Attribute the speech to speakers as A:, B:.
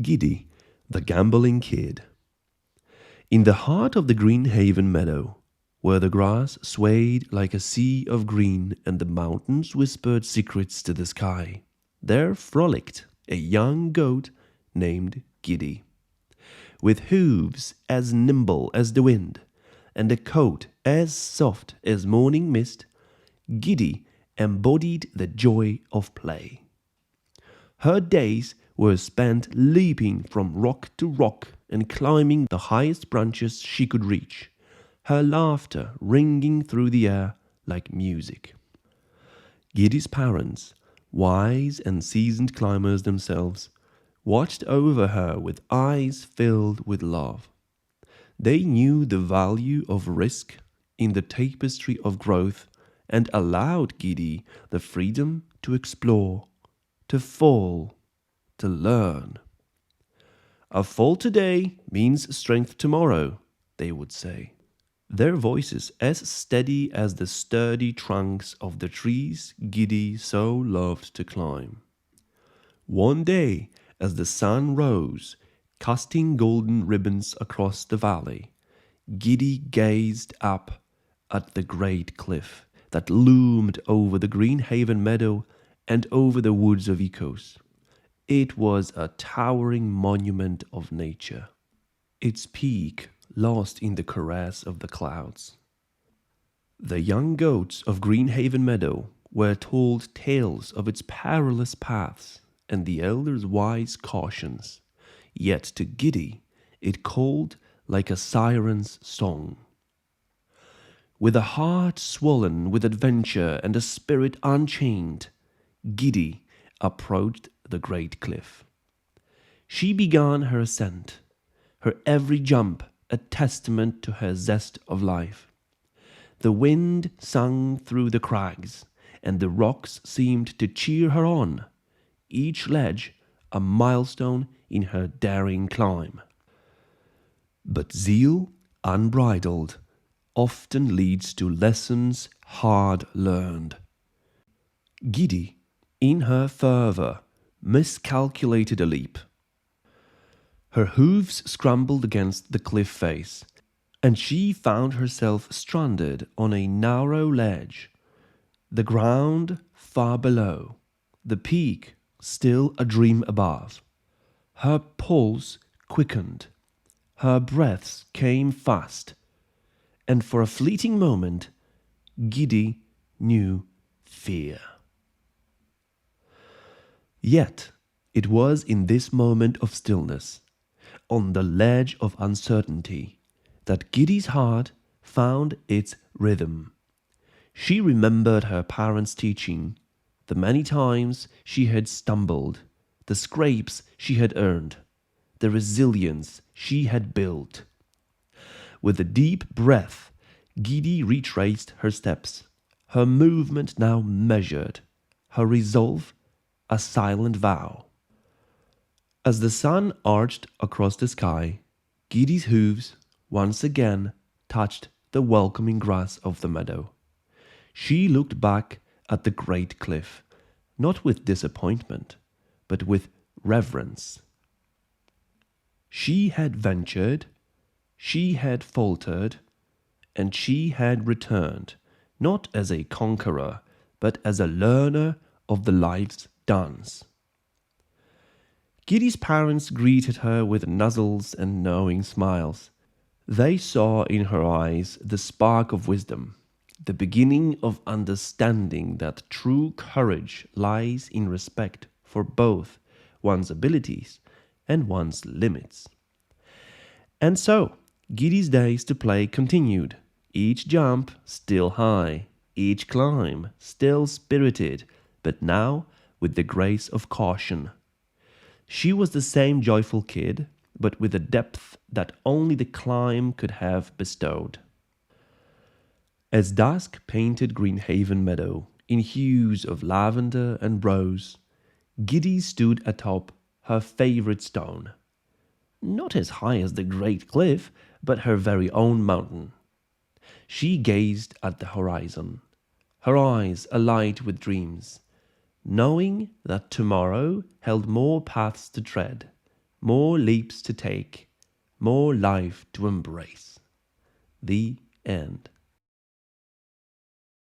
A: Giddy, the gamboling kid. In the heart of the Green Haven meadow, where the grass swayed like a sea of green and the mountains whispered secrets to the sky, there frolicked a young goat named Giddy. With hooves as nimble as the wind, and a coat as soft as morning mist, Giddy embodied the joy of play. Her days were spent leaping from rock to rock and climbing the highest branches she could reach, her laughter ringing through the air like music. Giddy's parents, wise and seasoned climbers themselves, watched over her with eyes filled with love. They knew the value of risk in the tapestry of growth and allowed Giddy the freedom to explore, to fall, to learn. A fall today means strength tomorrow, they would say, their voices as steady as the sturdy trunks of the trees Giddy so loved to climb. One day, as the sun rose, casting golden ribbons across the valley, Giddy gazed up at the great cliff that loomed over the Green Haven meadow and over the woods of Ecos. It was a towering monument of nature, its peak lost in the caress of the clouds. The young goats of Green Haven meadow were told tales of its perilous paths and the elders' wise cautions, yet to Giddy it called like a siren's song. With a heart swollen with adventure and a spirit unchained, Giddy approached the great cliff. She began her ascent, her every jump a testament to her zest of life. The wind sang through the crags, and the rocks seemed to cheer her on, each ledge a milestone in her daring climb. But zeal unbridled often leads to lessons hard learned. Giddy, in her fervor, miscalculated a leap. Her hooves scrambled against the cliff face, and she found herself stranded on a narrow ledge, the ground far below, the peak still a dream above. Her pulse quickened, her breaths came fast, and for a fleeting moment, Giddy knew fear. Yet, it was in this moment of stillness, on the ledge of uncertainty, that Giddy's heart found its rhythm. She remembered her parents' teaching, the many times she had stumbled, the scrapes she had earned, the resilience she had built. With a deep breath, Giddy retraced her steps, her movement now measured, her resolve a silent vow. As the sun arched across the sky, Giddy's hooves once again touched the welcoming grass of the meadow. She looked back at the great cliff, not with disappointment, but with reverence. She had ventured, she had faltered, and she had returned, not as a conqueror, but as a learner of the life's dance. Giddy's parents greeted her with nuzzles and knowing smiles. They saw in her eyes the spark of wisdom, the beginning of understanding that true courage lies in respect for both one's abilities and one's limits. And so, Giddy's days to play continued, each jump still high, each climb still spirited, but now with the grace of caution. She was the same joyful kid, but with a depth that only the climb could have bestowed. As dusk painted Green Haven meadow in hues of lavender and rose, Giddy stood atop her favorite stone. Not as high as the great cliff, but her very own mountain. She gazed at the horizon, her eyes alight with dreams, knowing that tomorrow held more paths to tread, more leaps to take, more life to embrace. The end.